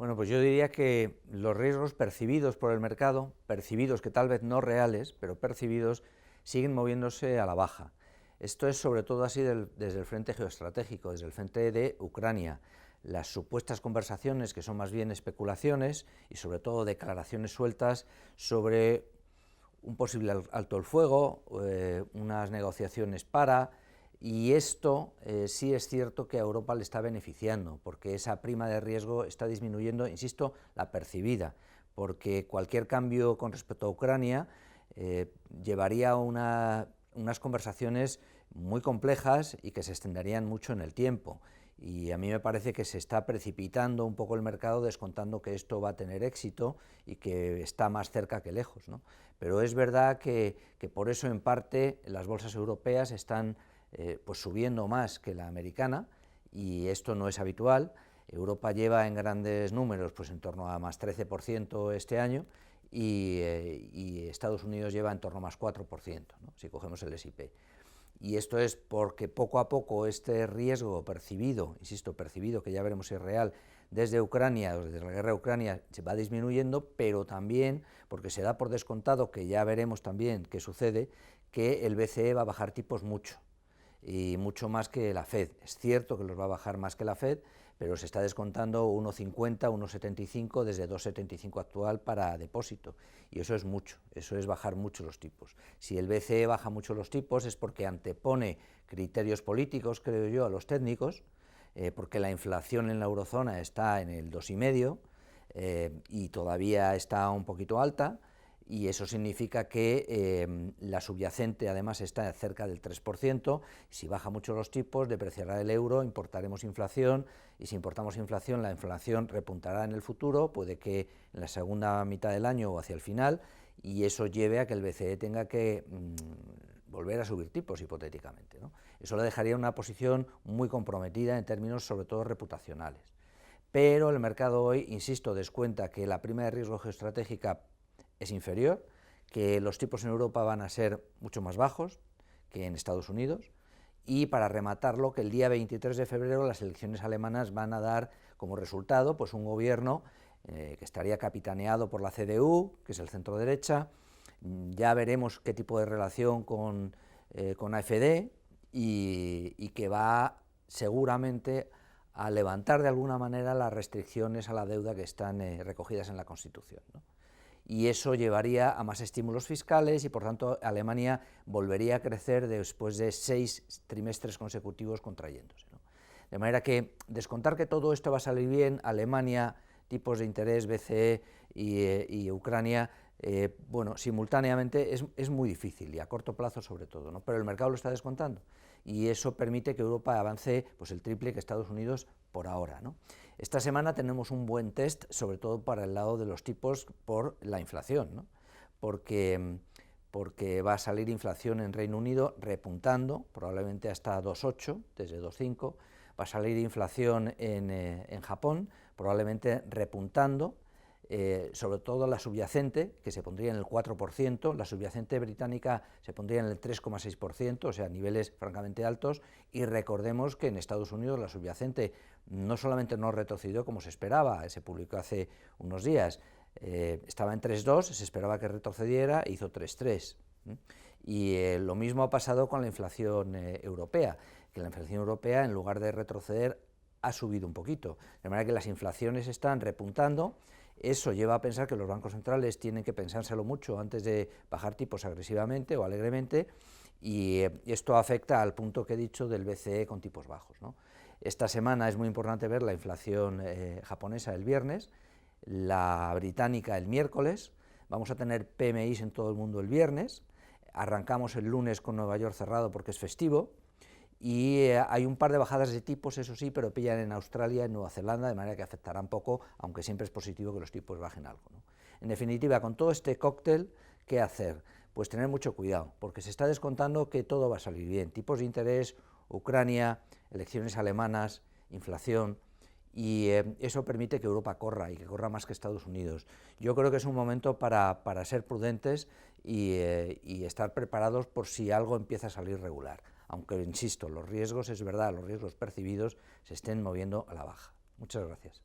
Bueno, pues yo diría que los riesgos percibidos por el mercado, percibidos que tal vez no reales, pero percibidos, siguen moviéndose a la baja. Esto es sobre todo así desde el frente geoestratégico, desde el frente de Ucrania. Las supuestas conversaciones, que son más bien especulaciones y sobre todo declaraciones sueltas sobre un posible alto el fuego, unas negociaciones y esto sí es cierto que a Europa le está beneficiando, porque esa prima de riesgo está disminuyendo, insisto, la percibida, porque cualquier cambio con respecto a Ucrania llevaría a unas conversaciones muy complejas y que se extenderían mucho en el tiempo. Y a mí me parece que se está precipitando un poco el mercado descontando que esto va a tener éxito y que está más cerca que lejos, ¿no? Pero es verdad que por eso en parte las bolsas europeas están pues subiendo más que la americana, y esto no es habitual. Europa lleva en grandes números pues en torno a más 13% este año y Estados Unidos lleva en torno a más 4%, ¿no? Si cogemos el S&P. Y esto es porque poco a poco este riesgo percibido, insisto, percibido, que ya veremos si es real, desde Ucrania, desde la guerra de Ucrania, se va disminuyendo, pero también porque se da por descontado, que ya veremos también qué sucede, que el BCE va a bajar tipos mucho, y mucho más que la Fed. Es cierto que los va a bajar más que la Fed, pero se está descontando 1,50, 1,75 desde 2,75 actual para depósito, y eso es mucho, eso es bajar mucho los tipos. Si el BCE baja mucho los tipos es porque antepone criterios políticos, creo yo, a los técnicos, porque la inflación en la eurozona está en el 2,5 y todavía está un poquito alta, y eso significa que la subyacente además está cerca del 3%, si baja mucho los tipos depreciará el euro, importaremos inflación, y si importamos inflación, la inflación repuntará en el futuro, puede que en la segunda mitad del año o hacia el final, y eso lleve a que el BCE tenga que volver a subir tipos hipotéticamente, ¿no? Eso le dejaría en una posición muy comprometida en términos sobre todo reputacionales. Pero el mercado hoy, insisto, descuenta que la prima de riesgo geoestratégica es inferior, que los tipos en Europa van a ser mucho más bajos que en Estados Unidos, y para rematarlo, que el día 23 de febrero las elecciones alemanas van a dar como resultado pues un gobierno que estaría capitaneado por la CDU, que es el centro derecha. Ya veremos qué tipo de relación con AfD, y que va seguramente a levantar de alguna manera las restricciones a la deuda que están recogidas en la Constitución, ¿no? Y eso llevaría a más estímulos fiscales y por tanto Alemania volvería a crecer después de 6 trimestres consecutivos contrayéndose, ¿no? De manera que descontar que todo esto va a salir bien, Alemania, tipos de interés, BCE y Ucrania, bueno, simultáneamente es muy difícil y a corto plazo sobre todo, ¿no? Pero el mercado lo está descontando y eso permite que Europa avance pues el triple que Estados Unidos por ahora, ¿no? Esta semana tenemos un buen test, sobre todo para el lado de los tipos por la inflación, ¿no? porque va a salir inflación en Reino Unido repuntando, probablemente hasta 2,8 desde 2,5, va a salir inflación en Japón, probablemente repuntando, sobre todo la subyacente, que se pondría en el 4%, la subyacente británica se pondría en el 3,6%, o sea, niveles francamente altos, y recordemos que en Estados Unidos la subyacente no solamente no retrocedió como se esperaba, se publicó hace unos días, estaba en 3,2, se esperaba que retrocediera, e hizo 3,3. Y lo mismo ha pasado con la inflación europea, que la inflación europea en lugar de retroceder ha subido un poquito, de manera que las inflaciones están repuntando. Eso lleva a pensar que los bancos centrales tienen que pensárselo mucho antes de bajar tipos agresivamente o alegremente, y esto afecta al punto que he dicho del BCE con tipos bajos, ¿no? Esta semana es muy importante ver la inflación japonesa el viernes, la británica el miércoles, vamos a tener PMIs en todo el mundo el viernes, arrancamos el lunes con Nueva York cerrado porque es festivo, y hay un par de bajadas de tipos, eso sí, pero pillan en Australia y en Nueva Zelanda, de manera que afectarán poco, aunque siempre es positivo que los tipos bajen algo, ¿no? En definitiva, con todo este cóctel, ¿qué hacer? Pues tener mucho cuidado, porque se está descontando que todo va a salir bien, tipos de interés, Ucrania, elecciones alemanas, inflación, y eso permite que Europa corra, y que corra más que Estados Unidos. Yo creo que es un momento para ser prudentes y estar preparados por si algo empieza a salir regular, aunque, insisto, los riesgos, es verdad, los riesgos percibidos se estén moviendo a la baja. Muchas gracias.